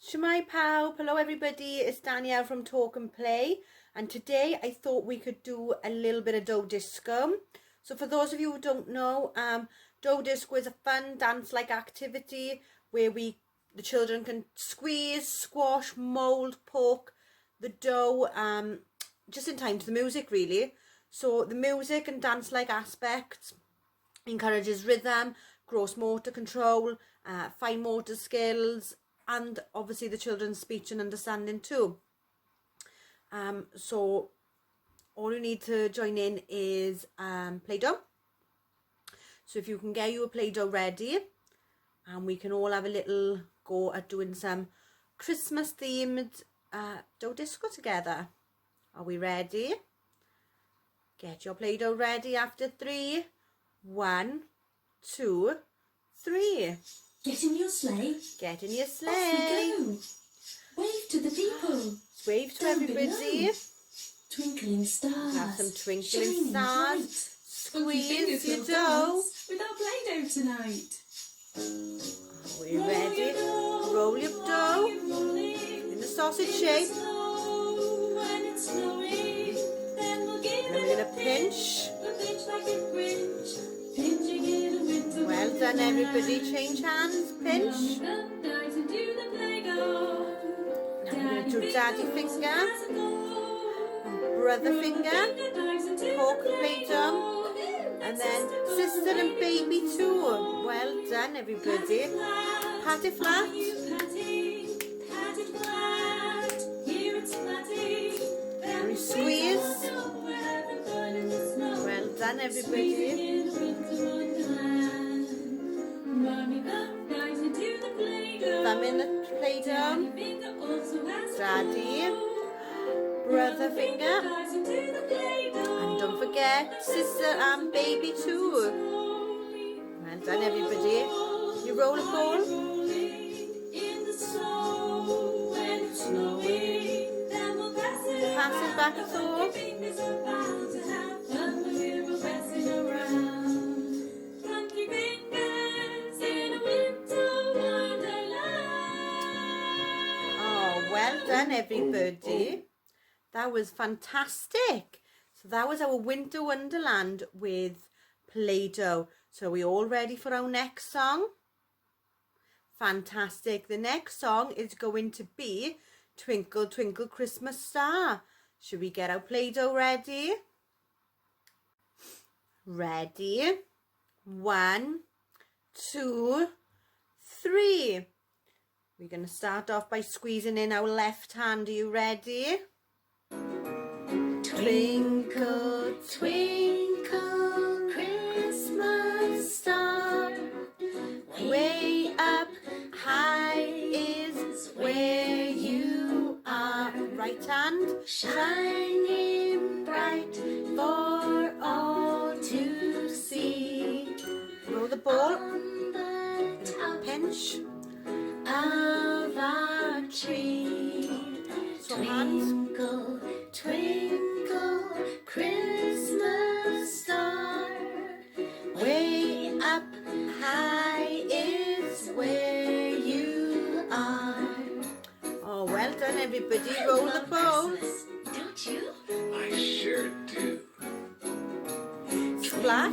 Shmai pawb, hello everybody, it's Danielle from Talk and Play, and today I thought we could do a little bit of dough disco. So for those of you who don't know, dough disco is a fun dance-like activity where the children can squeeze, squash, mould, poke the dough just in time to the music really. So the music and dance-like aspects encourages rhythm, gross motor control, fine motor skills, and obviously the children's speech and understanding too. So all you need to join in is Play-Doh. So if you can get your Play-Doh ready, and we can all have a little go at doing some Christmas themed dough disco together. Are we ready? Get your Play-Doh ready after 3, 1, 2, 3. Get in your sleigh. Get in your sleigh. Off we go. Wave to the people. Wave to Down everybody. below. Twinkling stars. Have some twinkling shining stars. bright. Squeeze your will dough. dance with our Play-Doh tonight. Are you ready? Roll your dough in the sausage shape. And we're going to pinch. Well done everybody. Change hands. Pinch. Now we're going to do daddy finger and brother finger. Poke the Play-Doh. And then sister and baby too. Well done everybody. Pat it flat. And we squeeze. Well done everybody. Thumb in the Play-Doh. Daddy. Brother finger. And don't forget sister and baby too. Well done everybody. You roll a ball. Pass it back and forth. Oh, well done everybody. That was fantastic. So that was our Winter Wonderland with Play-Doh. So are we all ready for our next song? Fantastic. The next song is going to be Twinkle Twinkle Christmas Star. Should we get our Play-Doh ready? Ready? 1, 2, 3. We're going to start off by squeezing in our left hand. Are you ready? Twinkle, twinkle, Christmas star, way up high is where you are. Right hand, shining bright for all to see. Roll the ball, pinch of our tree. Swap hands. Twinkle, twinkle, Christmas star, way up high is where you are. Oh, well done everybody. Roll the balls. Don't you? I sure do. Flat.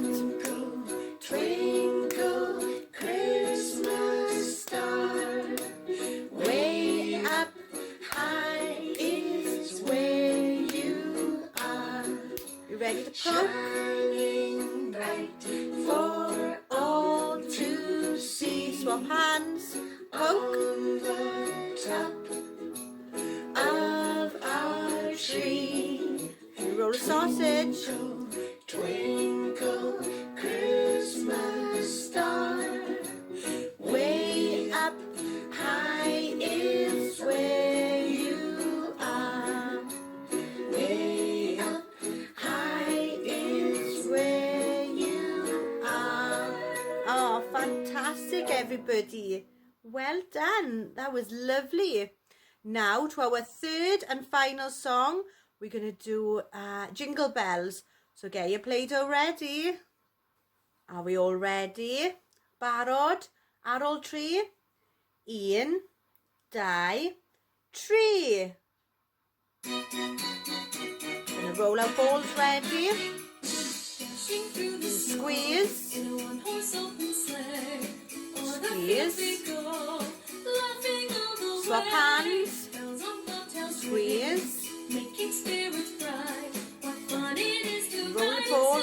Twinkle, Christmas star, Way up. high is where you are. You ready to poke? Shining bright For all to see. Swap hands. Poke. on the top of our tree. You roll a sausage. Twinkle, Christmas star, way up high is where you are. Way up high is where you are. Oh, fantastic everybody. Well done. That was lovely. Now to our third and final song. We're going to do Jingle Bells. So get your Play-Doh ready. Are we all ready? Barod? Ar ôl 3, 1, 2, 3. Gonna roll our balls, ready? Squeeze. Squeeze. Swap hands. Squeeze. Roll the ball.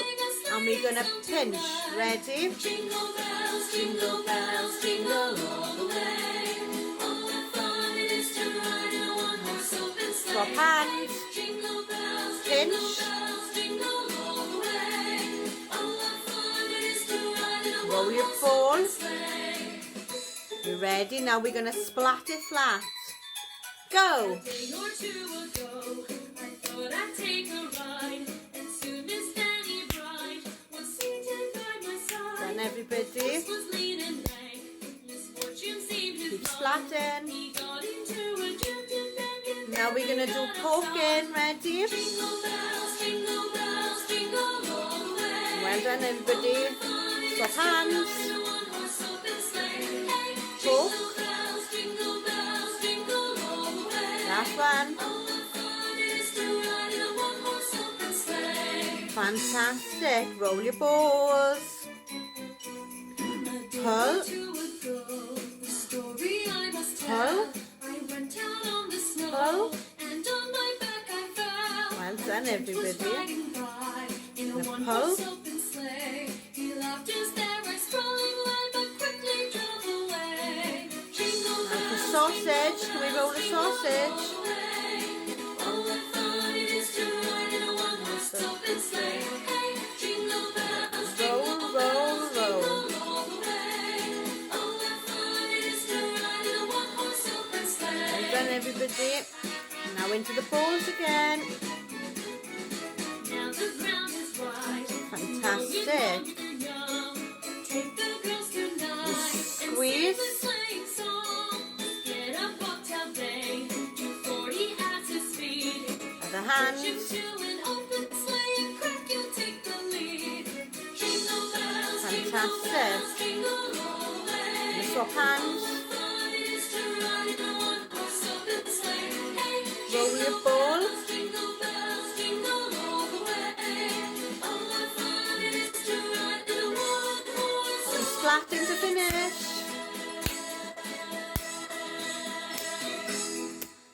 And we're gonna pinch. Ready? Jingle bells, jingle bells, jingle all the way. Oh, what fun it is to ride in a one-horse open sleigh. Swap hands. Jingle bells, Pinch. jingle bells, jingle all the way. Oh, what fun it is to ride in a Roll your one-horse ball. open sleigh. You ready? Now we're gonna splat it flat. Go. A day or two ago, I thought I'd take a ride, and soon Miss Fanny Bright was seated by my side. Then everybody, This was lean and lank, misfortune seemed his keep lot. splatting. He got into a jet and then Now we're gonna do poking. Ready? jingle bells, jingle all the way. Well done, everybody. Swap hands. In a one-horse open sleigh. Hey, Poke. jingle bells, jingle all the way. Last one. Oh, what fun it is to ride in a one-horse open sleigh. Fantastic. Roll your balls. Pull. Pull. Pull. Well done, everybody. Pull. And for sausage, can we roll the sausage? Roll, roll, roll. Well done, everybody. Now into the balls again. Fantastic. Squeeze. Other hands. Fantastic. You swap hands. Roll your ball. And splatting to finish.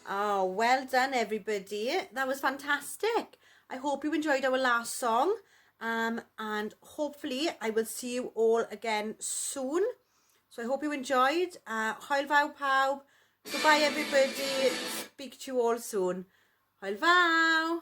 Oh, well done, everybody. That was fantastic. I hope you enjoyed our last song. And hopefully I will see you all again soon. So I hope you enjoyed. Hwyl fawr pawb. Goodbye, everybody. Speak to you all soon. Hwyl fawr.